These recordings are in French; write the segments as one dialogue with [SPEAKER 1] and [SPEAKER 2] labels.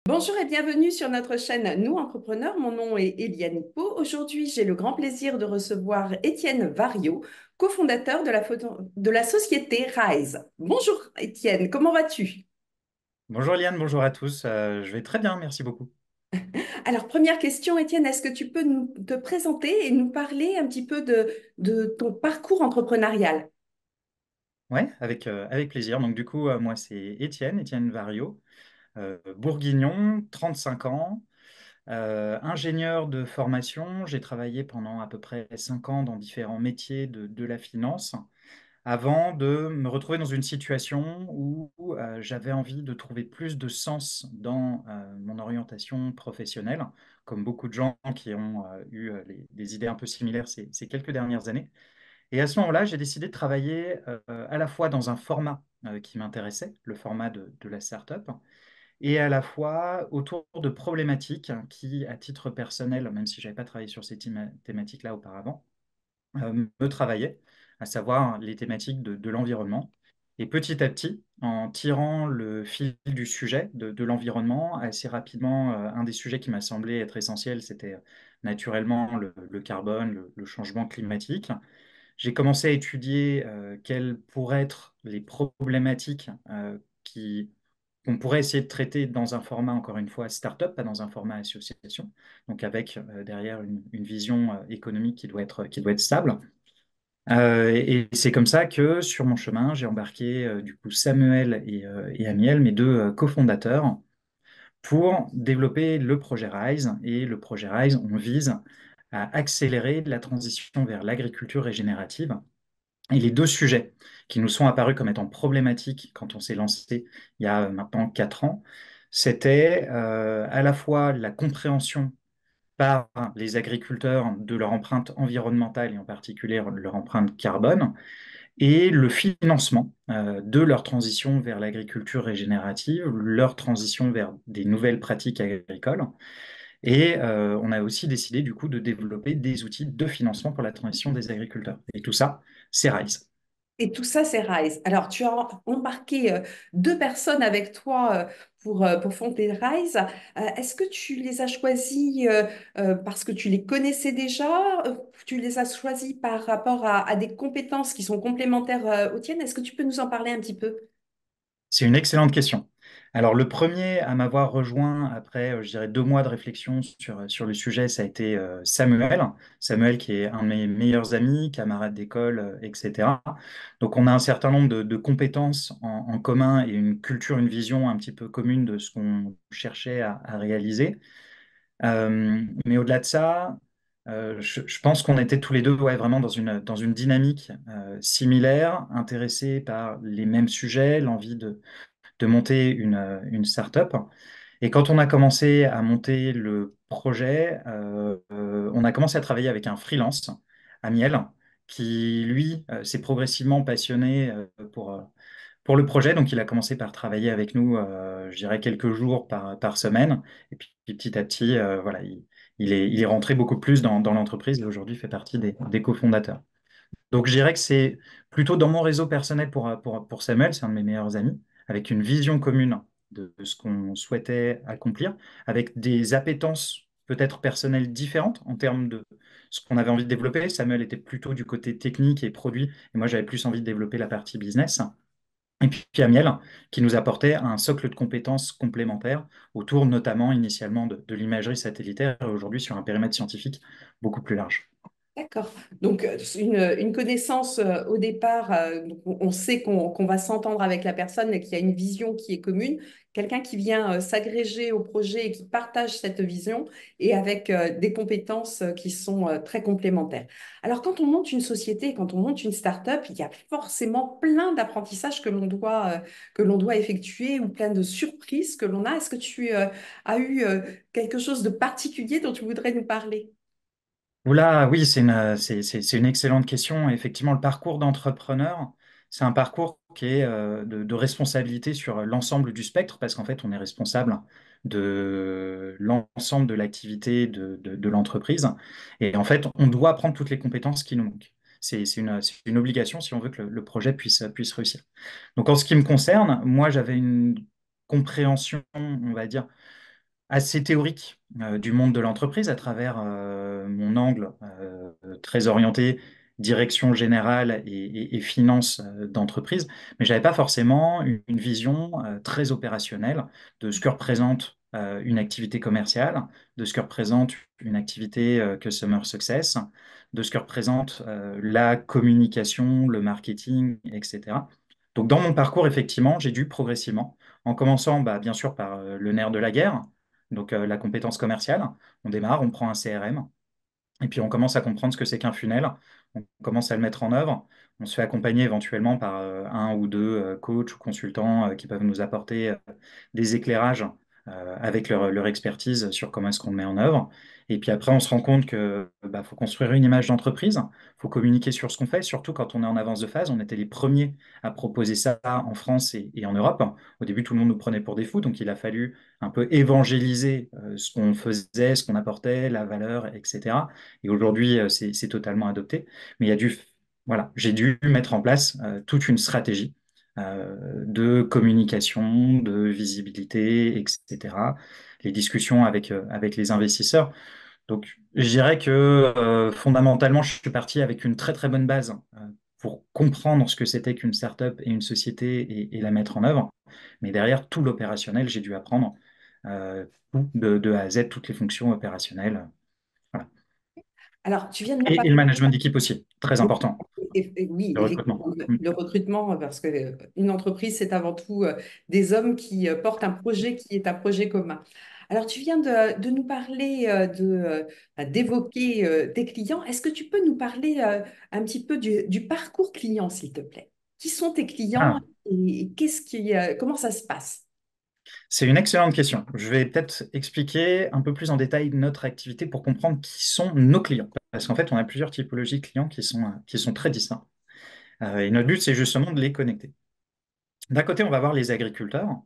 [SPEAKER 1] Bonjour et bienvenue sur notre chaîne Nous Entrepreneurs. Mon nom est Eliane Po. Aujourd'hui, j'ai le grand plaisir de recevoir Étienne Variot, cofondateur de la société Rise. Bonjour Étienne, comment vas-tu?
[SPEAKER 2] Bonjour Liane, bonjour à tous. Je vais très bien, merci beaucoup.
[SPEAKER 1] Alors, première question, Étienne, est-ce que tu peux te présenter et nous parler un petit peu de ton parcours entrepreneurial?
[SPEAKER 2] Ouais, avec plaisir. Donc du coup, moi c'est Étienne Vario, bourguignon, 35 ans, ingénieur de formation. J'ai travaillé pendant à peu près 5 ans dans différents métiers de la finance, avant de me retrouver dans une situation où j'avais envie de trouver plus de sens dans mon orientation professionnelle, comme beaucoup de gens qui ont eu des idées un peu similaires ces quelques dernières années. Et à ce moment-là, j'ai décidé de travailler à la fois dans un format qui m'intéressait, le format de la startup, et à la fois autour de problématiques qui, à titre personnel, même si je n'avais pas travaillé sur ces thématiques-là auparavant, me travaillaient, à savoir les thématiques de l'environnement. Et petit à petit, en tirant le fil du sujet de l'environnement, assez rapidement, un des sujets qui m'a semblé être essentiel, c'était naturellement le carbone, le changement climatique. J'ai commencé à étudier quelles pourraient être les problématiques qu'on pourrait essayer de traiter dans un format, encore une fois, start-up, pas dans un format association, donc avec derrière une vision économique qui doit être stable. Et c'est comme ça que sur mon chemin, j'ai embarqué du coup Samuel et Amiel, mes deux cofondateurs, pour développer le projet RISE. Et le projet RISE, on vise à accélérer la transition vers l'agriculture régénérative. Et les deux sujets qui nous sont apparus comme étant problématiques quand on s'est lancé il y a maintenant 4 ans, c'était à la fois la compréhension par les agriculteurs de leur empreinte environnementale et en particulier leur empreinte carbone, et le financement de leur transition vers l'agriculture régénérative, leur transition vers des nouvelles pratiques agricoles. Et on a aussi décidé du coup de développer des outils de financement pour la transition des agriculteurs. Et tout ça, c'est RISE.
[SPEAKER 1] Et tout ça, c'est Rise. Alors, tu as embarqué deux personnes avec toi pour fonder Rise. Est-ce que tu les as choisis parce que tu les connaissais déjà? Tu les as choisis par rapport à des compétences qui sont complémentaires aux tiennes? Est-ce que tu peux nous en parler un petit peu?
[SPEAKER 2] C'est une excellente question. Alors, le premier à m'avoir rejoint après, je dirais, 2 mois de réflexion sur le sujet, ça a été Samuel. Samuel, qui est un de mes meilleurs amis, camarade d'école, etc. Donc, on a un certain nombre de compétences en commun et une culture, une vision un petit peu commune de ce qu'on cherchait à réaliser. Mais au-delà de ça, je pense qu'on était tous les deux ouais, vraiment dans une dynamique similaire, intéressés par les mêmes sujets, l'envie de monter une startup. Et quand on a commencé à monter le projet, on a commencé à travailler avec un freelance, Amiel, qui, lui, s'est progressivement passionné pour le projet. Donc, il a commencé par travailler avec nous, je dirais, quelques jours par semaine. Et puis, petit à petit, voilà, il est rentré beaucoup plus dans l'entreprise et aujourd'hui fait partie des cofondateurs. Donc, je dirais que c'est plutôt dans mon réseau personnel pour Samuel, c'est un de mes meilleurs amis, avec une vision commune de ce qu'on souhaitait accomplir, avec des appétences peut-être personnelles différentes en termes de ce qu'on avait envie de développer. Samuel était plutôt du côté technique et produit, et moi j'avais plus envie de développer la partie business. Et puis Amiel, qui nous apportait un socle de compétences complémentaires autour notamment initialement de l'imagerie satellitaire et aujourd'hui sur un périmètre scientifique beaucoup plus large.
[SPEAKER 1] D'accord. Donc, une connaissance au départ, donc on sait qu'on va s'entendre avec la personne et qu'il y a une vision qui est commune, quelqu'un qui vient s'agréger au projet et qui partage cette vision et avec des compétences qui sont très complémentaires. Alors, quand on monte une société, quand on monte une start-up, il y a forcément plein d'apprentissages que l'on doit effectuer ou plein de surprises que l'on a. Est-ce que tu as eu quelque chose de particulier dont tu voudrais nous parler?
[SPEAKER 2] Oula, oui, c'est une excellente question. Effectivement, le parcours d'entrepreneur, c'est un parcours qui est de responsabilité sur l'ensemble du spectre, parce qu'en fait, on est responsable de l'ensemble de l'activité de l'entreprise. Et en fait, on doit apprendre toutes les compétences qui nous manquent. C'est une obligation si on veut que le projet puisse réussir. Donc, en ce qui me concerne, moi, j'avais une compréhension, on va dire, assez théorique du monde de l'entreprise à travers mon angle très orienté direction générale et finance d'entreprise, mais j'avais pas forcément une vision très opérationnelle de ce que représente une activité commerciale, de ce que représente une activité Customer Success, de ce que représente la communication, le marketing, etc. Donc dans mon parcours, effectivement, j'ai dû progressivement, en commençant bah, bien sûr par le nerf de la guerre, donc la compétence commerciale. On démarre, on prend un CRM, et puis on commence à comprendre ce que c'est qu'un funnel, on commence à le mettre en œuvre, on se fait accompagner éventuellement par un ou deux coachs ou consultants qui peuvent nous apporter des éclairages avec leur expertise sur comment est-ce qu'on le met en œuvre. Et puis après, on se rend compte que bah, faut construire une image d'entreprise, faut communiquer sur ce qu'on fait, surtout quand on est en avance de phase. On était les premiers à proposer ça en France et en Europe. Au début, tout le monde nous prenait pour des fous, donc il a fallu un peu évangéliser ce qu'on faisait, ce qu'on apportait, la valeur, etc. Et aujourd'hui, c'est totalement adopté. Mais il y a dû, voilà, j'ai dû mettre en place toute une stratégie de communication, de visibilité, etc. Les discussions avec les investisseurs. Donc, je dirais que fondamentalement, je suis parti avec une très très bonne base pour comprendre ce que c'était qu'une startup et une société et la mettre en œuvre. Mais derrière, tout l'opérationnel, j'ai dû apprendre tout de A à Z, toutes les fonctions opérationnelles. Voilà.
[SPEAKER 1] Alors, tu viens de me
[SPEAKER 2] Et
[SPEAKER 1] parler.
[SPEAKER 2] le management d'équipe aussi, très
[SPEAKER 1] Oui,
[SPEAKER 2] important,
[SPEAKER 1] oui,
[SPEAKER 2] le recrutement.
[SPEAKER 1] effectivement, le recrutement, parce que une entreprise, c'est avant tout des hommes qui portent un projet qui est un projet commun. Alors, tu viens de nous parler d'évoquer tes clients. Est-ce que tu peux nous parler un petit peu du parcours client, s'il te plaît? Qui sont tes clients
[SPEAKER 2] Ah,
[SPEAKER 1] et comment ça se passe?
[SPEAKER 2] c'est une excellente question. Je vais peut-être expliquer un peu plus en détail notre activité pour comprendre qui sont nos clients. Parce qu'en fait, on a plusieurs typologies de clients qui sont très distincts. Et notre but, c'est justement de les connecter. D'un côté, on va voir les agriculteurs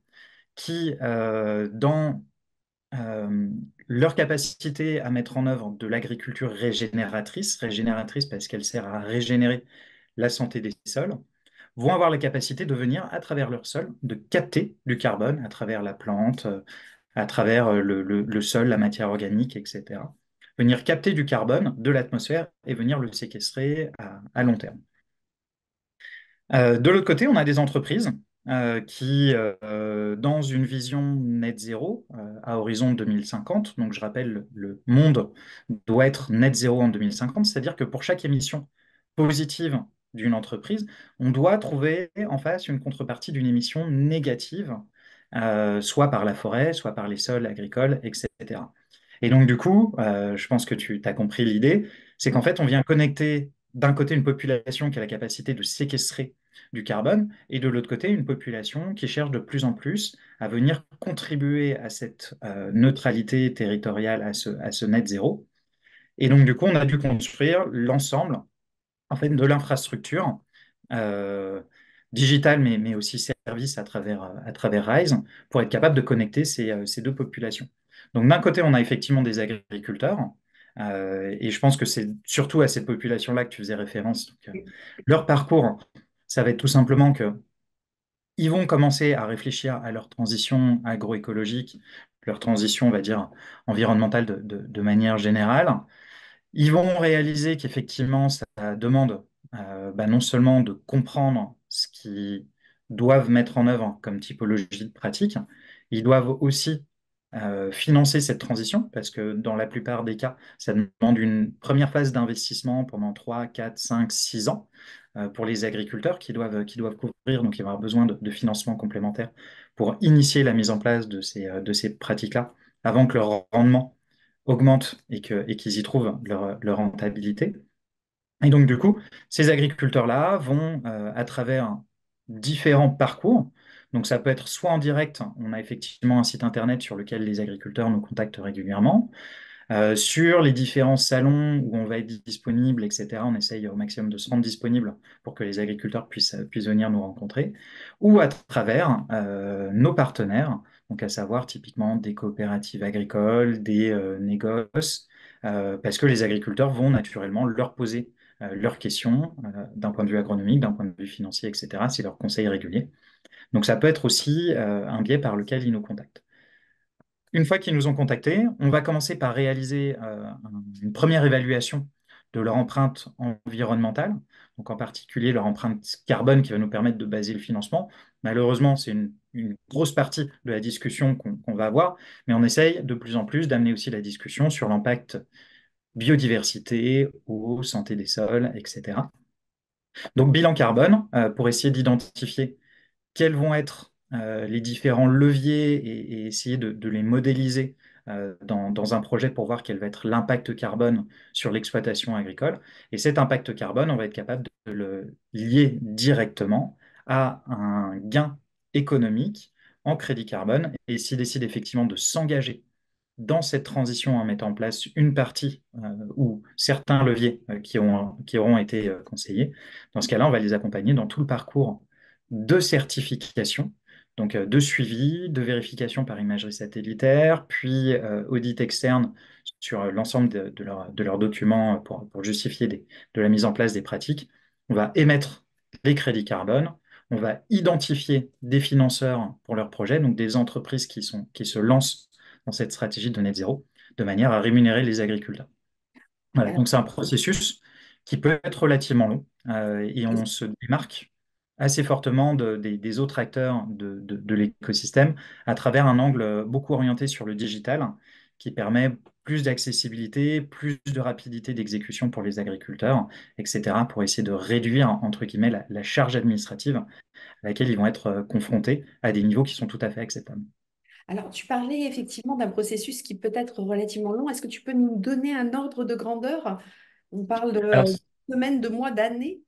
[SPEAKER 2] qui, dans euh, leur capacité à mettre en œuvre de l'agriculture régénératrice parce qu'elle sert à régénérer la santé des sols, vont avoir la capacité de venir, à travers leur sol, de capter du carbone à travers la plante, à travers le sol, la matière organique, etc. Venir capter du carbone de l'atmosphère et venir le séquestrer à long terme. De l'autre côté, on a des entreprises qui, dans une vision net zéro à horizon 2050, donc je rappelle, le monde doit être net zéro en 2050, c'est-à-dire que pour chaque émission positive d'une entreprise, on doit trouver en face une contrepartie d'une émission négative, soit par la forêt, soit par les sols agricoles, etc. Et donc, du coup, je pense que tu as compris l'idée, c'est qu'en fait, on vient connecter d'un côté une population qui a la capacité de séquestrer du carbone, et de l'autre côté, une population qui cherche de plus en plus à venir contribuer à cette neutralité territoriale, à ce net zéro. Et donc, du coup, on a dû construire l'ensemble en fait, de l'infrastructure euh, digitale, mais aussi service à travers Rise, pour être capable de connecter ces deux populations. Donc, d'un côté, on a effectivement des agriculteurs, et je pense que c'est surtout à cette population-là que tu faisais référence. Donc, leur parcours, ça va être tout simplement que ils vont commencer à réfléchir à leur transition agroécologique, leur transition, on va dire, environnementale de manière générale. Ils vont réaliser qu'effectivement, ça demande bah, non seulement de comprendre ce qu'ils doivent mettre en œuvre comme typologie de pratique, ils doivent aussi financer cette transition, parce que dans la plupart des cas, ça demande une première phase d'investissement pendant 3, 4, 5, 6 ans pour les agriculteurs qui doivent couvrir, donc il va y avoir besoin de financement complémentaire pour initier la mise en place de ces pratiques-là, avant que leur rendement augmentent et qu'ils y trouvent leur rentabilité. Et donc, du coup, ces agriculteurs-là vont, à travers différents parcours, donc ça peut être soit en direct, on a effectivement un site internet sur lequel les agriculteurs nous contactent régulièrement, sur les différents salons où on va être disponible, etc. On essaye au maximum de se rendre disponible pour que les agriculteurs puissent venir nous rencontrer, ou à travers nos partenaires, donc à savoir typiquement des coopératives agricoles, des négoces, parce que les agriculteurs vont naturellement leur poser leurs questions d'un point de vue agronomique, d'un point de vue financier, etc. C'est leur conseil régulier. Donc ça peut être aussi un biais par lequel ils nous contactent. Une fois qu'ils nous ont contactés, on va commencer par réaliser une première évaluation de leur empreinte environnementale, donc en particulier leur empreinte carbone qui va nous permettre de baser le financement. Malheureusement, c'est une grosse partie de la discussion qu'on va avoir, mais on essaye de plus en plus d'amener aussi la discussion sur l'impact biodiversité, eau, santé des sols, etc. Donc bilan carbone, pour essayer d'identifier quels vont être les différents leviers et essayer de les modéliser dans un projet pour voir quel va être l'impact carbone sur l'exploitation agricole. Et cet impact carbone, on va être capable de le lier directement à un gain économique en crédit carbone. Et s'il décide effectivement de s'engager dans cette transition en mettant en place une partie ou certains leviers qui auront été conseillés, dans ce cas-là, on va les accompagner dans tout le parcours de certification, donc de suivi, de vérification par imagerie satellitaire, puis audit externe sur l'ensemble de leurs documents pour justifier de la mise en place des pratiques. On va émettre les crédits carbone, on va identifier des financeurs pour leurs projets, donc des entreprises qui se lancent dans cette stratégie de net zéro, de manière à rémunérer les agriculteurs. Voilà,
[SPEAKER 1] Alors,
[SPEAKER 2] donc c'est un processus qui peut être relativement long et on se démarque assez fortement des autres acteurs de l'écosystème à travers un angle beaucoup orienté sur le digital qui permet plus d'accessibilité, plus de rapidité d'exécution pour les agriculteurs, etc., pour essayer de réduire, entre guillemets, la charge administrative à laquelle ils vont être confrontés à des niveaux qui sont tout à fait acceptables.
[SPEAKER 1] alors, tu parlais effectivement d'un processus qui peut être relativement long. Est-ce que tu peux nous donner un ordre de grandeur? On parle
[SPEAKER 2] Alors,
[SPEAKER 1] de semaines, de mois, d'années.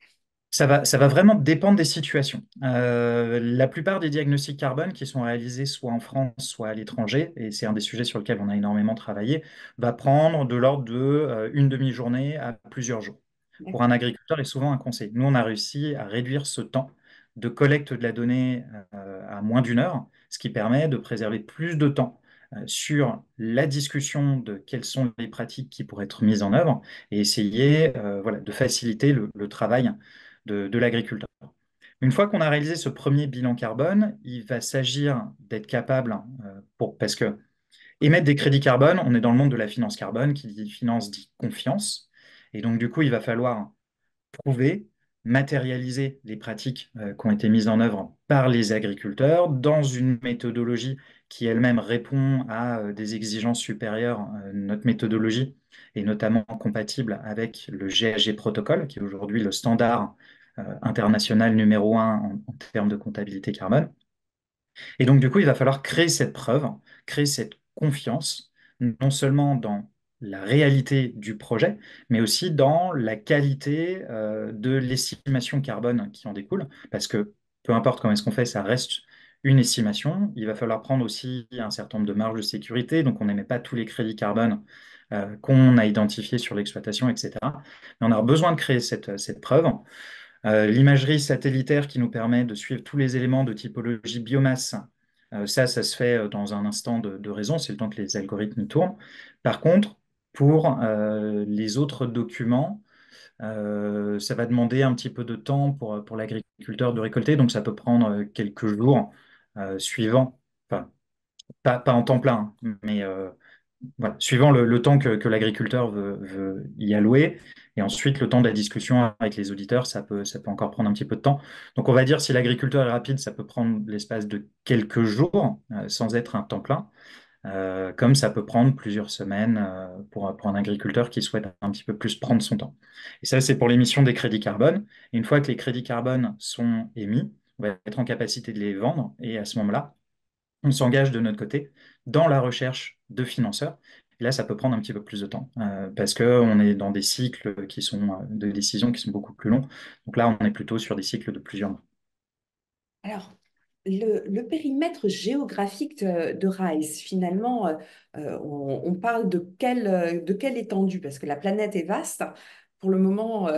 [SPEAKER 2] ça va vraiment dépendre des situations. La plupart des diagnostics carbone qui sont réalisés soit en France, soit à l'étranger, et c'est un des sujets sur lesquels on a énormément travaillé, va prendre de l'ordre de une demi-journée à plusieurs jours. Pour un
[SPEAKER 1] D'accord.
[SPEAKER 2] agriculteur et souvent un conseil. Nous, on a réussi à réduire ce temps de collecte de la donnée à moins d'une heure, ce qui permet de préserver plus de temps sur la discussion de quelles sont les pratiques qui pourraient être mises en œuvre et essayer voilà, de faciliter le travail de l'agriculteur. Une fois qu'on a réalisé ce premier bilan carbone, il va s'agir d'être capable, parce que émettre des crédits carbone, on est dans le monde de la finance carbone, qui dit finance dit confiance. Et donc, du coup, il va falloir prouver, matérialiser les pratiques qui ont été mises en œuvre par les agriculteurs dans une méthodologie qui elle-même répond à des exigences supérieures. Notre méthodologie est notamment compatible avec le GHG Protocol, qui est aujourd'hui le standard international numéro un en termes de comptabilité carbone. Et donc, du coup, il va falloir créer cette preuve, créer cette confiance, non seulement dans la réalité du projet, mais aussi dans la qualité de l'estimation carbone qui en découle, parce que peu importe comment est-ce qu'on fait, ça reste une estimation. Il va falloir prendre aussi un certain nombre de marges de sécurité, donc on n'émet pas tous les crédits carbone qu'on a identifiés sur l'exploitation, etc. Mais on a besoin de créer cette preuve. L'imagerie satellitaire qui nous permet de suivre tous les éléments de typologie biomasse, ça se fait dans un instant de raison, c'est le temps que les algorithmes tournent. Par contre, pour les autres documents, ça va demander un petit peu de temps pour l'agriculteur de récolter, donc ça peut prendre quelques jours suivant, enfin, pas en temps plein, hein, mais voilà, suivant le temps que l'agriculteur veut y allouer, et ensuite le temps de la discussion avec les auditeurs, ça peut encore prendre un petit peu de temps. Donc on va dire si l'agriculteur est rapide, ça peut prendre l'espace de quelques jours sans être un temps plein, comme ça peut prendre plusieurs semaines pour un agriculteur qui souhaite un petit peu plus prendre son temps. Et ça, c'est pour l'émission des crédits carbone. Et une fois que les crédits carbone sont émis, on va être en capacité de les vendre, et à ce moment-là, on s'engage de notre côté dans la recherche de financeurs. Et là, ça peut prendre un petit peu plus de temps parce qu'on est dans des cycles qui sont de décision qui sont beaucoup plus longs. Donc là, on est plutôt sur des cycles de plusieurs mois.
[SPEAKER 1] Alors, le périmètre géographique de RISE, finalement, on parle de quelle étendue? Parce que la planète est vaste. Pour le moment,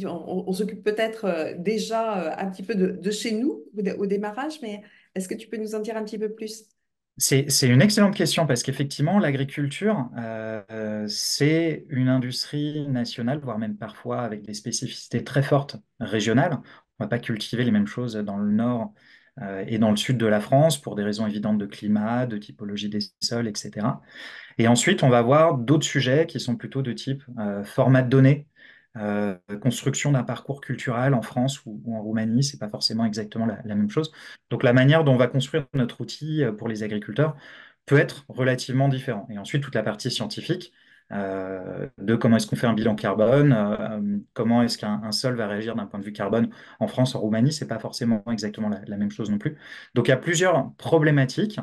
[SPEAKER 1] on s'occupe peut-être déjà un petit peu de chez nous au démarrage, mais est-ce que tu peux nous en dire un petit peu plus?
[SPEAKER 2] C'est une excellente question parce qu'effectivement, l'agriculture, c'est une industrie nationale, voire même parfois avec des spécificités très fortes régionales. On ne va pas cultiver les mêmes choses dans le nord et dans le sud de la France pour des raisons évidentes de climat, de typologie des sols, etc. Et ensuite, on va avoir d'autres sujets qui sont plutôt de type format de données, construction d'un parcours culturel en France ou en Roumanie, c'est pas forcément exactement la même chose. Donc la manière dont on va construire notre outil pour les agriculteurs peut être relativement différent. Et ensuite, toute la partie scientifique de comment est-ce qu'on fait un bilan carbone, comment est-ce qu'un sol va réagir d'un point de vue carbone en France, en Roumanie, c'est pas forcément exactement la même chose non plus. Donc il y a plusieurs problématiques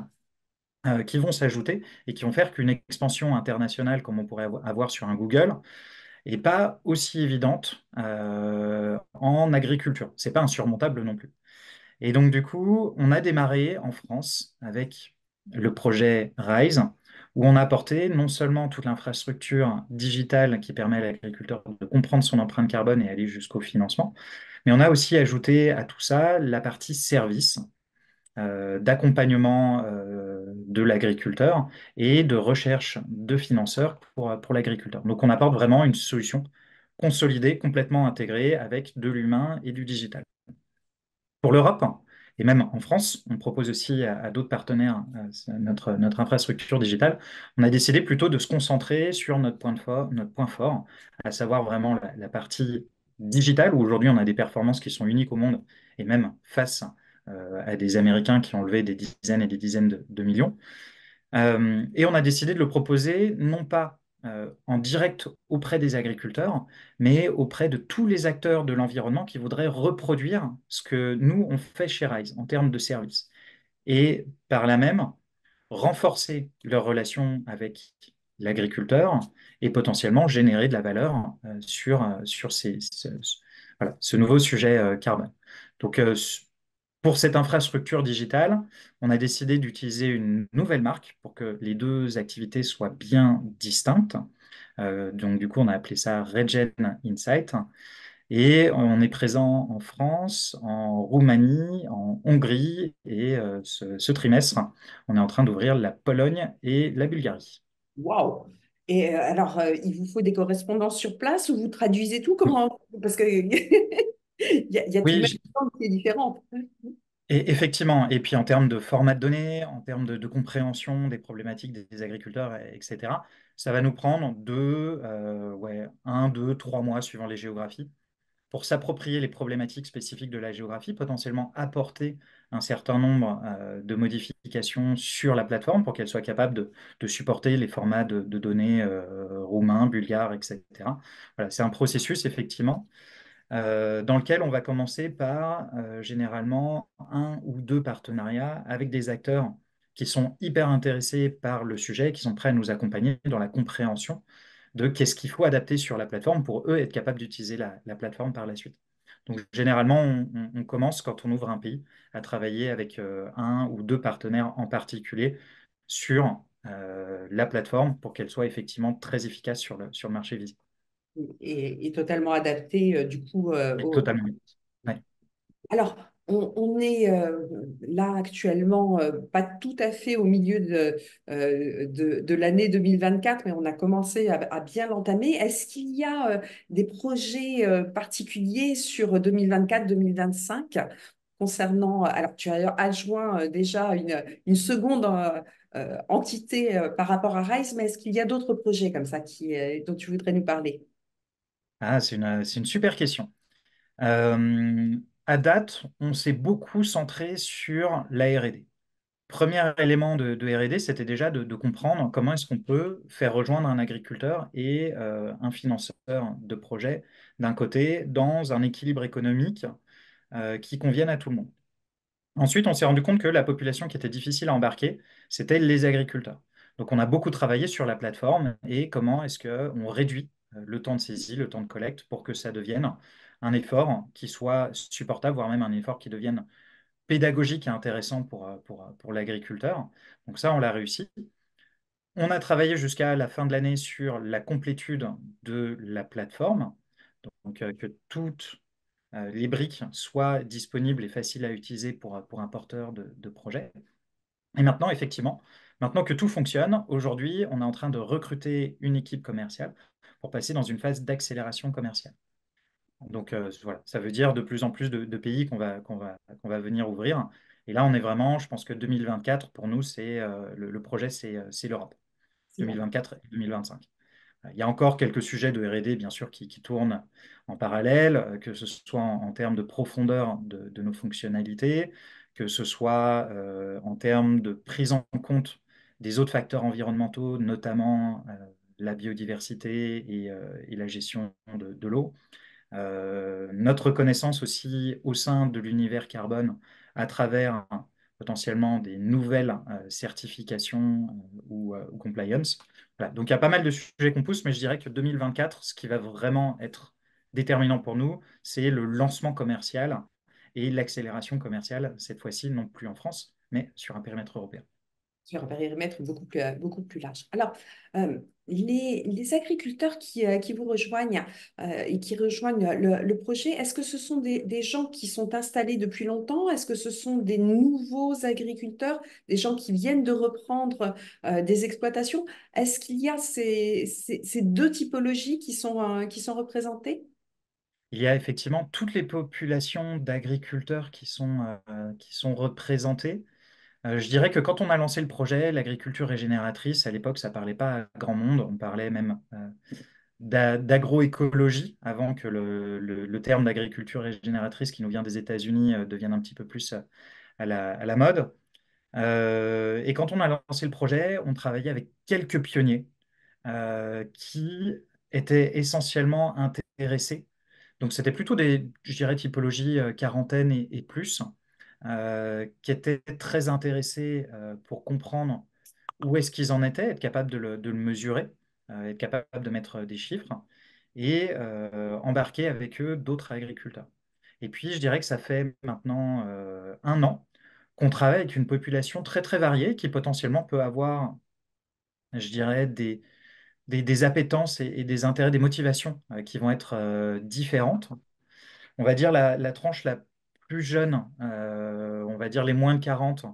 [SPEAKER 2] qui vont s'ajouter et qui vont faire qu'une expansion internationale, comme on pourrait avoir sur un Google, n'est pas aussi évidente en agriculture. C'est pas insurmontable non plus. Et donc, du coup, on a démarré en France avec le projet RISE, où on a apporté non seulement toute l'infrastructure digitale qui permet à l'agriculteur de comprendre son empreinte carbone et aller jusqu'au financement, mais on a aussi ajouté à tout ça la partie service d'accompagnement de l'agriculteur et de recherche de financeurs pour l'agriculteur. Donc on apporte vraiment une solution consolidée, complètement intégrée avec de l'humain et du digital. Pour l'Europe, et même en France, on propose aussi à d'autres partenaires notre infrastructure digitale. On a décidé plutôt de se concentrer sur notre point fort, à savoir vraiment la partie digitale, où aujourd'hui on a des performances qui sont uniques au monde, et même face à des Américains qui ont levé des dizaines et des dizaines de millions. Et on a décidé de le proposer non pas en direct auprès des agriculteurs, mais auprès de tous les acteurs de l'environnement qui voudraient reproduire ce que nous, on fait chez Rise en termes de services. Et par là même, renforcer leur relation avec l'agriculteur et potentiellement générer de la valeur sur voilà, ce nouveau sujet carbone. Donc, pour cette infrastructure digitale, on a décidé d'utiliser une nouvelle marque pour que les deux activités soient bien distinctes. Donc, du coup, on a appelé ça Regen Insight. Et on est présent en France, en Roumanie, en Hongrie. Et ce trimestre, on est en train d'ouvrir la Pologne et la Bulgarie.
[SPEAKER 1] Waouh! Et alors, il vous faut des correspondants sur place ou vous traduisez tout?
[SPEAKER 2] Oui,
[SPEAKER 1] Comment? Parce que il y a tout de
[SPEAKER 2] oui,
[SPEAKER 1] même une langue qui est différente.
[SPEAKER 2] et effectivement. Et puis en termes de format de données, en termes de compréhension des problématiques des agriculteurs, etc., ça va nous prendre ouais, 1, 2, 3 mois suivant les géographies pour s'approprier les problématiques spécifiques de la géographie, potentiellement apporter un certain nombre de modifications sur la plateforme pour qu'elle soit capable de supporter les formats de données roumains, bulgares, etc. Voilà, c'est un processus, effectivement, dans lequel on va commencer par généralement un ou deux partenariats avec des acteurs qui sont hyper intéressés par le sujet, qui sont prêts à nous accompagner dans la compréhension de qu'est-ce qu'il faut adapter sur la plateforme pour eux être capables d'utiliser la plateforme par la suite. Donc généralement, on commence quand on ouvre un pays à travailler avec un ou deux partenaires en particulier sur la plateforme pour qu'elle soit effectivement très efficace sur le marché visible.
[SPEAKER 1] Et totalement adapté, du coup, au.
[SPEAKER 2] Totalement. Ouais.
[SPEAKER 1] Alors, on est là actuellement, pas tout à fait au milieu de l'année 2024, mais on a commencé à bien l'entamer. Est-ce qu'il y a des projets particuliers sur 2024-2025 concernant, alors tu as adjoint déjà une seconde entité par rapport à RISE, mais est-ce qu'il y a d'autres projets comme ça dont tu voudrais nous parler?
[SPEAKER 2] Ah, c'est une super question. Euh, à date, on s'est beaucoup centré sur la R&D. Premier élément de R&D, c'était déjà de comprendre comment est-ce qu'on peut faire rejoindre un agriculteur et un financeur de projet d'un côté dans un équilibre économique qui convienne à tout le monde. Ensuite, on s'est rendu compte que la population qui était difficile à embarquer, c'était les agriculteurs. Donc, on a beaucoup travaillé sur la plateforme et comment est-ce qu'on réduit le temps de saisie, le temps de collecte pour que ça devienne un effort qui soit supportable, voire même un effort qui devienne pédagogique et intéressant pour l'agriculteur. Donc ça, on l'a réussi. On a travaillé jusqu'à la fin de l'année sur la complétude de la plateforme, donc que toutes les briques soient disponibles et faciles à utiliser pour un porteur de projet. Et maintenant, effectivement, maintenant que tout fonctionne, aujourd'hui, on est en train de recruter une équipe commerciale pour passer dans une phase d'accélération commerciale. Donc voilà, ça veut dire de plus en plus de pays qu'on va venir ouvrir Et là, on est vraiment, je pense que 2024, pour nous, le projet, c'est l'Europe,
[SPEAKER 1] C'est bon.
[SPEAKER 2] 2024 et 2025. Il y a encore quelques sujets de R&D, bien sûr, qui tournent en parallèle, que ce soit en termes de profondeur de nos fonctionnalités, que ce soit en termes de prise en compte des autres facteurs environnementaux, notamment la biodiversité et la gestion de l'eau. Notre connaissance aussi au sein de l'univers carbone à travers potentiellement des nouvelles certifications ou compliance. Voilà. Donc il y a pas mal de sujets qu'on pousse, mais je dirais que 2024, ce qui va vraiment être déterminant pour nous, c'est le lancement commercial et l'accélération commerciale, cette fois-ci non plus en France, mais sur un périmètre européen.
[SPEAKER 1] Sur un périmètre beaucoup plus large. Alors, les agriculteurs qui vous rejoignent et qui rejoignent le projet, est-ce que ce sont des gens qui sont installés depuis longtemps? Est-ce que ce sont des nouveaux agriculteurs, des gens qui viennent de reprendre des exploitations? Est-ce qu'il y a ces deux typologies qui sont représentées?
[SPEAKER 2] Il y a effectivement toutes les populations d'agriculteurs qui sont représentées. Je dirais que quand on a lancé le projet, l'agriculture régénératrice, à l'époque, ça parlait pas à grand monde. On parlait même d'agroécologie avant que le terme d'agriculture régénératrice qui nous vient des États-Unis devienne un petit peu plus à la mode. Et quand on a lancé le projet, on travaillait avec quelques pionniers qui étaient essentiellement intéressés. Donc c'était plutôt des, je dirais, typologies quarantaine et plus, qui étaient très intéressés pour comprendre où est-ce qu'ils en étaient, être capable de le mesurer, être capable de mettre des chiffres et embarquer avec eux d'autres agriculteurs. Et puis, je dirais que ça fait maintenant un an qu'on travaille avec une population très, très variée qui potentiellement peut avoir, je dirais, des appétences et des intérêts, des motivations qui vont être différentes. On va dire la tranche la plus jeune, on va dire les moins de 40,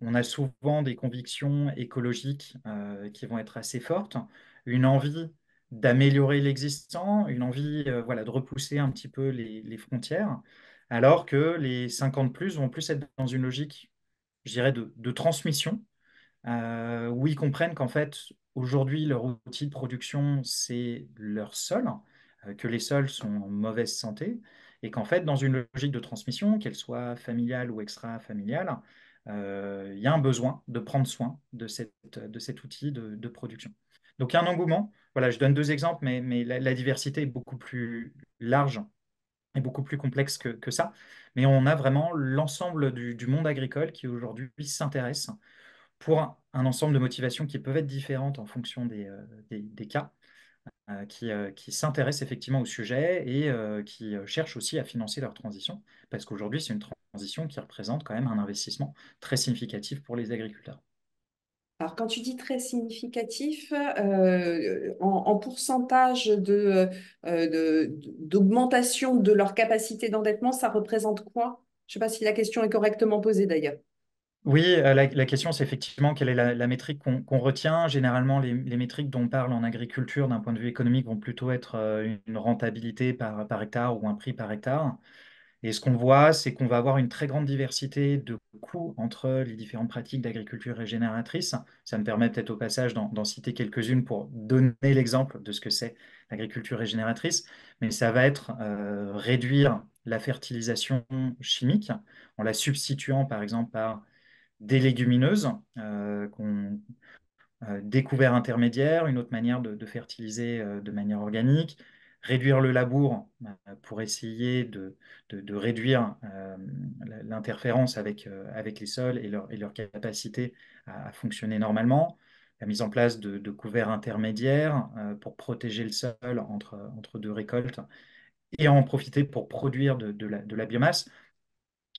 [SPEAKER 2] on a souvent des convictions écologiques qui vont être assez fortes, une envie d'améliorer l'existant, une envie voilà, de repousser un petit peu les frontières, alors que les 50 plus vont plus être dans une logique, je dirais, de transmission où ils comprennent qu'en fait, aujourd'hui, leur outil de production, c'est leur sol, que les sols sont en mauvaise santé, et qu'en fait, dans une logique de transmission, qu'elle soit familiale ou extra-familiale, il y a un besoin de prendre soin de cet outil de production. Donc, il y a un engouement. Voilà, je donne deux exemples, mais la diversité est beaucoup plus large et beaucoup plus complexe que ça. Mais on a vraiment l'ensemble du monde agricole qui aujourd'hui s'intéresse pour un ensemble de motivations qui peuvent être différentes en fonction des cas, qui s'intéressent effectivement au sujet et qui cherchent aussi à financer leur transition, parce qu'aujourd'hui, c'est une transition qui représente quand même un investissement très significatif pour les agriculteurs.
[SPEAKER 1] Alors, quand tu dis très significatif, en pourcentage d'augmentation de leur capacité d'endettement, ça représente quoi? Je ne sais pas si la question est correctement posée d'ailleurs.
[SPEAKER 2] Oui, la question, c'est effectivement quelle est la métrique qu'on retient. Généralement, les métriques dont on parle en agriculture d'un point de vue économique vont plutôt être une rentabilité par hectare ou un prix par hectare. Et ce qu'on voit, c'est qu'on va avoir une très grande diversité de coûts entre les différentes pratiques d'agriculture régénératrice. Ça me permet peut-être au passage d'en citer quelques-unes pour donner l'exemple de ce que c'est l'agriculture régénératrice. Mais ça va être réduire la fertilisation chimique en la substituant par exemple par des légumineuses des couverts intermédiaires, une autre manière de fertiliser de manière organique, réduire le labour pour essayer de réduire l'interférence avec les sols et leur capacité à fonctionner normalement, la mise en place de couverts intermédiaires pour protéger le sol entre deux récoltes et en profiter pour produire de la biomasse.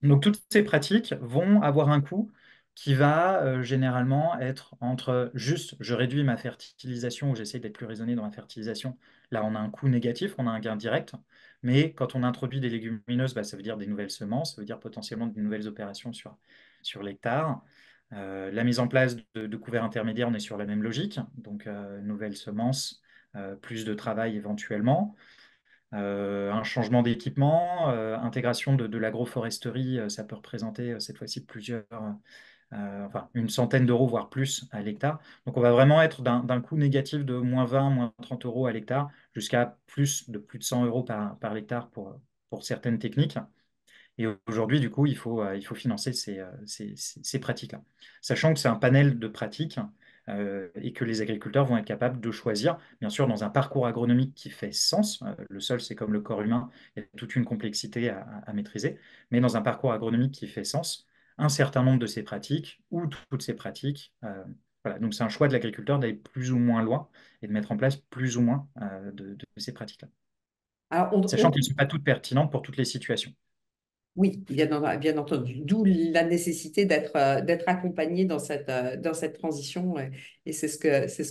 [SPEAKER 2] Donc, toutes ces pratiques vont avoir un coût qui va généralement être entre juste je réduis ma fertilisation ou j'essaie d'être plus raisonné dans ma fertilisation. Là, on a un coût négatif, on a un gain direct. Mais quand on introduit des légumineuses, bah, ça veut dire des nouvelles semences, ça veut dire potentiellement de nouvelles opérations sur l'hectare. La mise en place de couverts intermédiaires, on est sur la même logique. Donc, nouvelles semences, plus de travail éventuellement. un changement d'équipement, intégration de l'agroforesterie, ça peut représenter cette fois-ci enfin, une centaine d'euros, voire plus à l'hectare. Donc on va vraiment être d'un coût négatif de moins 20, moins 30 euros à l'hectare, jusqu'à plus de 100 euros par l'hectare pour certaines techniques. Et aujourd'hui, du coup, il faut financer ces pratiques-là. Sachant que c'est un panel de pratiques et que les agriculteurs vont être capables de choisir, bien sûr, dans un parcours agronomique qui fait sens. Le sol, c'est comme le corps humain, il y a toute une complexité à maîtriser, mais dans un parcours agronomique qui fait sens, un certain nombre de ces pratiques ou toutes ces pratiques. Voilà. Donc, c'est un choix de l'agriculteur d'aller plus ou moins loin et de mettre en place plus ou moins de ces pratiques-là.
[SPEAKER 1] Alors,
[SPEAKER 2] Sachant qu'elles ne sont pas toutes pertinentes pour toutes les situations.
[SPEAKER 1] oui, bien entendu. D'où la nécessité d'être accompagné dans cette transition. Et c'est ce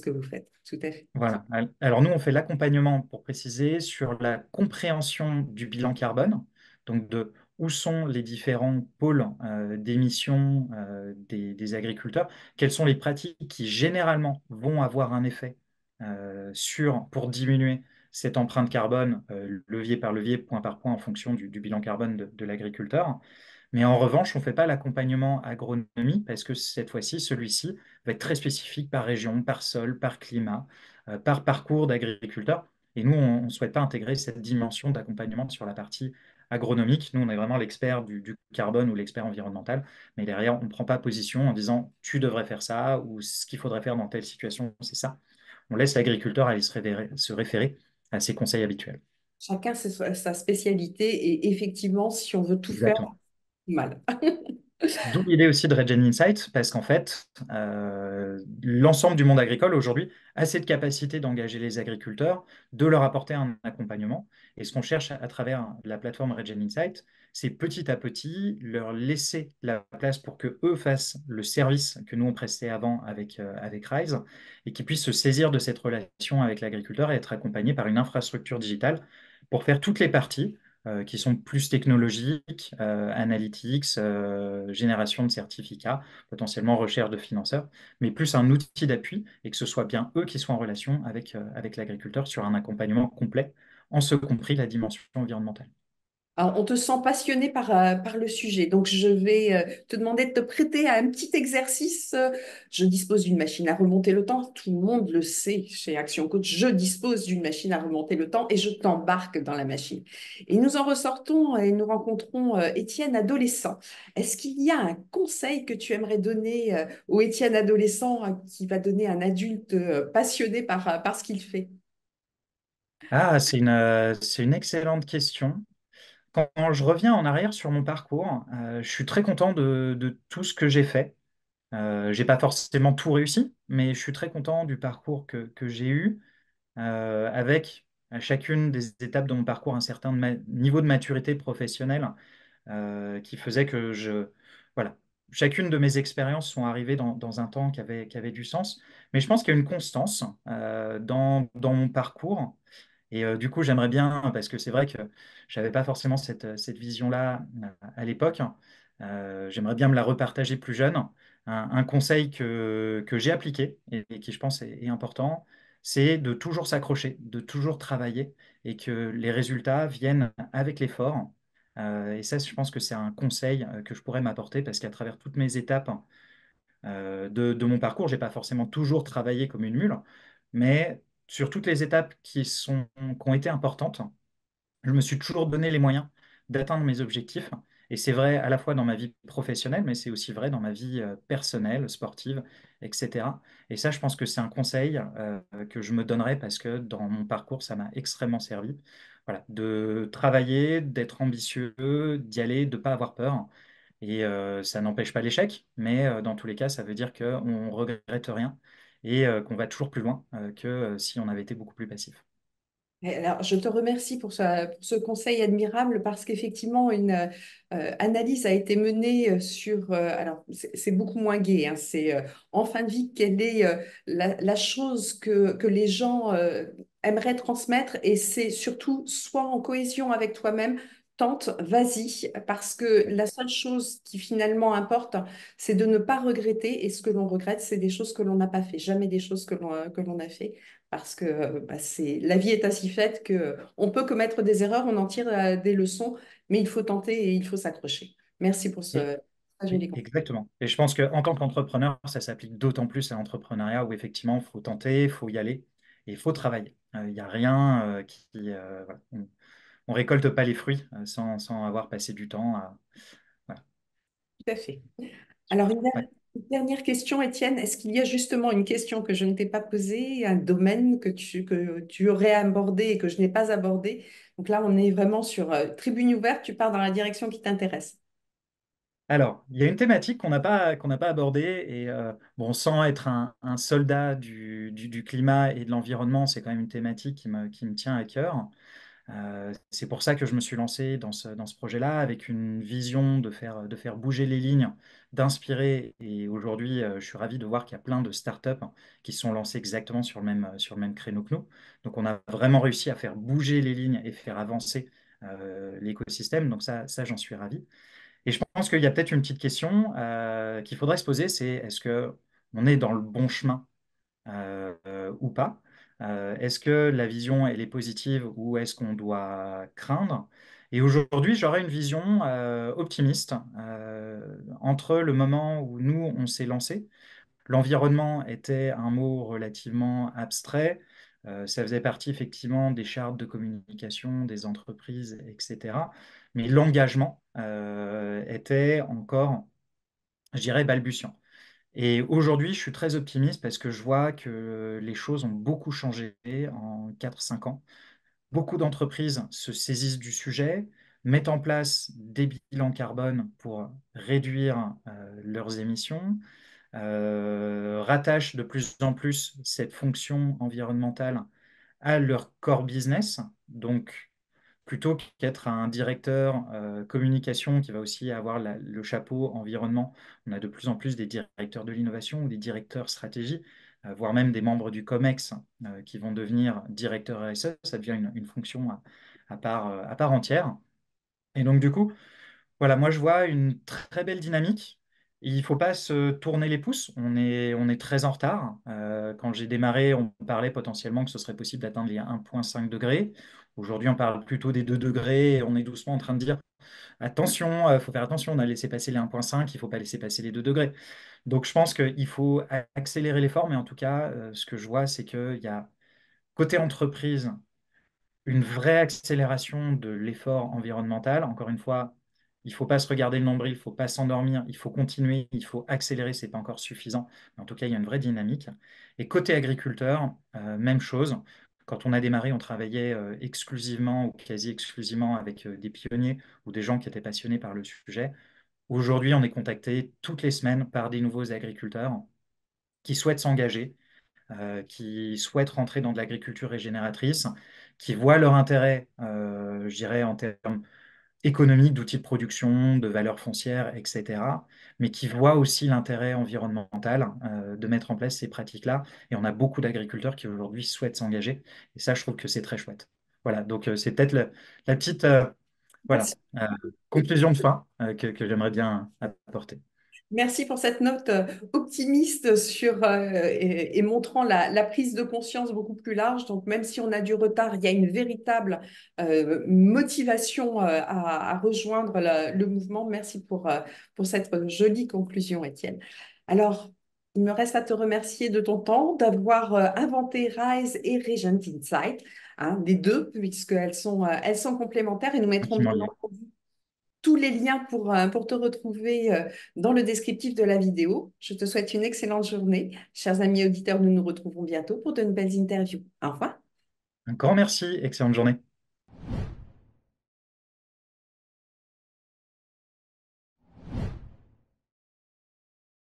[SPEAKER 1] que vous faites. Tout à fait.
[SPEAKER 2] Voilà. Alors nous, on fait l'accompagnement, pour préciser, sur la compréhension du bilan carbone, donc de où sont les différents pôles d'émissions des agriculteurs, quelles sont les pratiques qui généralement vont avoir un effet pour diminuer cette empreinte carbone, levier par levier, point par point, en fonction du bilan carbone de l'agriculteur. Mais en revanche, on ne fait pas l'accompagnement agronomie parce que cette fois-ci, celui-ci va être très spécifique par région, par sol, par climat, par parcours d'agriculteur. Et nous, on ne souhaite pas intégrer cette dimension d'accompagnement sur la partie agronomique. Nous, on est vraiment l'expert du carbone ou l'expert environnemental. Mais derrière, on ne prend pas position en disant tu devrais faire ça ou ce qu'il faudrait faire dans telle situation, c'est ça. On laisse l'agriculteur aller se référer à ses conseils habituels.
[SPEAKER 1] Chacun sa spécialité. Et effectivement, si on veut tout faire,
[SPEAKER 2] Exactement.
[SPEAKER 1] mal.
[SPEAKER 2] D'où l'idée aussi de Regen Insight, parce qu'en fait, l'ensemble du monde agricole aujourd'hui a cette capacité d'engager les agriculteurs, de leur apporter un accompagnement. Et ce qu'on cherche à travers la plateforme Regen Insight, c'est petit à petit leur laisser la place pour que eux fassent le service que nous on prestait avant avec Rise et qu'ils puissent se saisir de cette relation avec l'agriculteur et être accompagnés par une infrastructure digitale pour faire toutes les parties qui sont plus technologiques, analytics, génération de certificats, potentiellement recherche de financeurs, mais plus un outil d'appui et que ce soit bien eux qui soient en relation avec l'agriculteur sur un accompagnement complet, en ce compris la dimension environnementale.
[SPEAKER 1] Alors, on te sent passionné par le sujet. Donc, je vais te demander de te prêter à un petit exercice. Je dispose d'une machine à remonter le temps. Tout le monde le sait chez Action Coach. Je dispose d'une machine à remonter le temps et je t'embarque dans la machine. Et nous en ressortons et nous rencontrons Étienne adolescent. Est-ce qu'il y a un conseil que tu aimerais donner au Étienne adolescent qui va donner un adulte passionné par ce qu'il fait?
[SPEAKER 2] Ah, c'est une excellente question. Quand je reviens en arrière sur mon parcours, je suis très content de tout ce que j'ai fait. J'ai pas forcément tout réussi, mais je suis très content du parcours que j'ai eu, avec à chacune des étapes de mon parcours un certain niveau de maturité professionnelle qui faisait voilà, chacune de mes expériences sont arrivées dans un temps qui avait du sens. Mais je pense qu'il y a une constance dans mon parcours et du coup, j'aimerais bien, parce que c'est vrai que je n'avais pas forcément cette vision-là à l'époque, j'aimerais bien me la repartager plus jeune. Un conseil que j'ai appliqué et qui, je pense, est important, c'est de toujours s'accrocher, de toujours travailler et que les résultats viennent avec l'effort. Et ça, je pense que c'est un conseil que je pourrais m'apporter parce qu'à travers toutes mes étapes de mon parcours. J'ai pas forcément toujours travaillé comme une mule, mais sur toutes les étapes qui ont été importantes, je me suis toujours donné les moyens d'atteindre mes objectifs. Et c'est vrai à la fois dans ma vie professionnelle, mais c'est aussi vrai dans ma vie personnelle, sportive, etc. Et ça, je pense que c'est un conseil que je me donnerais parce que dans mon parcours, ça m'a extrêmement servi. Voilà, de travailler, d'être ambitieux, d'y aller, de ne pas avoir peur. Et ça n'empêche pas l'échec, mais dans tous les cas, ça veut dire qu'on ne regrette rien et qu'on va toujours plus loin que si on avait été beaucoup plus passif.
[SPEAKER 1] Et alors, je te remercie pour ce conseil admirable parce qu'effectivement, une analyse a été menée sur... alors, c'est beaucoup moins gai, hein, c'est en fin de vie, quelle est la chose que les gens aimeraient transmettre et c'est surtout, sois en cohésion avec toi-même, tente, vas-y, parce que la seule chose qui finalement importe, c'est de ne pas regretter et ce que l'on regrette, c'est des choses que l'on n'a pas fait, jamais des choses que l'on a fait. parce que bah, la vie est ainsi faite que on peut commettre des erreurs, on en tire des leçons, mais il faut tenter et il faut s'accrocher. Merci pour
[SPEAKER 2] Et-
[SPEAKER 1] ce partage et
[SPEAKER 2] Exactement. Et je pense qu'en tant qu'entrepreneur, ça s'applique d'autant plus à l'entrepreneuriat où effectivement, il faut tenter, il faut y aller et il faut travailler. Il n'y a rien voilà. On récolte pas les fruits sans avoir passé du temps à. Voilà.
[SPEAKER 1] tout à fait. Alors,
[SPEAKER 2] Ouais.
[SPEAKER 1] une dernière question, Étienne. Est-ce qu'il y a justement une question que je ne t'ai pas posée, un domaine que tu aurais abordé et que je n'ai pas abordé? Donc là, on est vraiment sur tribune ouverte, tu pars dans la direction qui t'intéresse.
[SPEAKER 2] Alors, il y a une thématique qu'on n'a pas abordée et bon, sans être un soldat du climat et de l'environnement, c'est quand même une thématique qui me tient à cœur. C'est pour ça que je me suis lancé dans ce projet-là avec une vision de faire bouger les lignes, d'inspirer. Et aujourd'hui, je suis ravi de voir qu'il y a plein de startups qui sont lancées exactement sur le même créneau que nous. Donc, on a vraiment réussi à faire bouger les lignes et faire avancer l'écosystème. Donc, ça, j'en suis ravi. Et je pense qu'il y a peut-être une petite question qu'il faudrait se poser, c'est est-ce que on est dans le bon chemin ou pas? Est-ce que la vision, elle est positive ou est-ce qu'on doit craindre? Et aujourd'hui, j'aurais une vision optimiste entre le moment où nous, on s'est lancé. L'environnement était un mot relativement abstrait. Ça faisait partie effectivement des chartes de communication des entreprises, etc. Mais l'engagement était encore, je dirais, balbutiant. Et aujourd'hui, je suis très optimiste parce que je vois que les choses ont beaucoup changé en 4 5 ans. Beaucoup d'entreprises se saisissent du sujet, mettent en place des bilans carbone pour réduire leurs émissions, rattachent de plus en plus cette fonction environnementale à leur core business. Donc, plutôt qu'être un directeur communication qui va aussi avoir le chapeau environnement, on a de plus en plus des directeurs de l'innovation ou des directeurs stratégie, voire même des membres du COMEX qui vont devenir directeurs RSE. Ça devient une fonction à part entière. Et donc, du coup, voilà, moi je vois une très belle dynamique. Il ne faut pas se tourner les pouces, on est très en retard. Quand j'ai démarré, on parlait potentiellement que ce serait possible d'atteindre les 1,5 degrés. Aujourd'hui, on parle plutôt des 2 degrés et on est doucement en train de dire attention, il faut faire attention, on a laissé passer les 1,5, il ne faut pas laisser passer les 2 degrés. Donc je pense qu'il faut accélérer l'effort, mais en tout cas, ce que je vois, c'est qu'il y a côté entreprise une vraie accélération de l'effort environnemental. Encore une fois, il ne faut pas se regarder le nombril, il ne faut pas s'endormir, il faut continuer, il faut accélérer, ce n'est pas encore suffisant. Mais en tout cas, il y a une vraie dynamique. Et côté agriculteur, même chose. Quand on a démarré, on travaillait exclusivement ou quasi exclusivement avec des pionniers ou des gens qui étaient passionnés par le sujet. Aujourd'hui, on est contacté toutes les semaines par des nouveaux agriculteurs qui souhaitent s'engager, qui souhaitent rentrer dans de l'agriculture régénératrice, qui voient leur intérêt, je dirais, en termes économiques, d'outils de production, de valeurs foncières, etc., mais qui voient aussi l'intérêt environnemental de mettre en place ces pratiques-là. Et on a beaucoup d'agriculteurs qui aujourd'hui souhaitent s'engager. Et ça, je trouve que c'est très chouette. Voilà, donc c'est peut-être la petite voilà,
[SPEAKER 1] Merci.
[SPEAKER 2] conclusion de fin que j'aimerais bien apporter.
[SPEAKER 1] Merci pour cette note optimiste et montrant la prise de conscience beaucoup plus large. Donc, même si on a du retard, il y a une véritable motivation à rejoindre le mouvement. Merci pour cette jolie conclusion, Étienne. Alors, il me reste à te remercier de ton temps, d'avoir inventé RISE et Regent Insight, hein, les deux, elles sont complémentaires et nous mettrons bien
[SPEAKER 2] Intimement lié.
[SPEAKER 1] entendu tous les liens pour te retrouver dans le descriptif de la vidéo. Je te souhaite une excellente journée. Chers amis auditeurs, nous nous retrouvons bientôt pour de nouvelles interviews. Au revoir.
[SPEAKER 2] Un grand merci, excellente journée.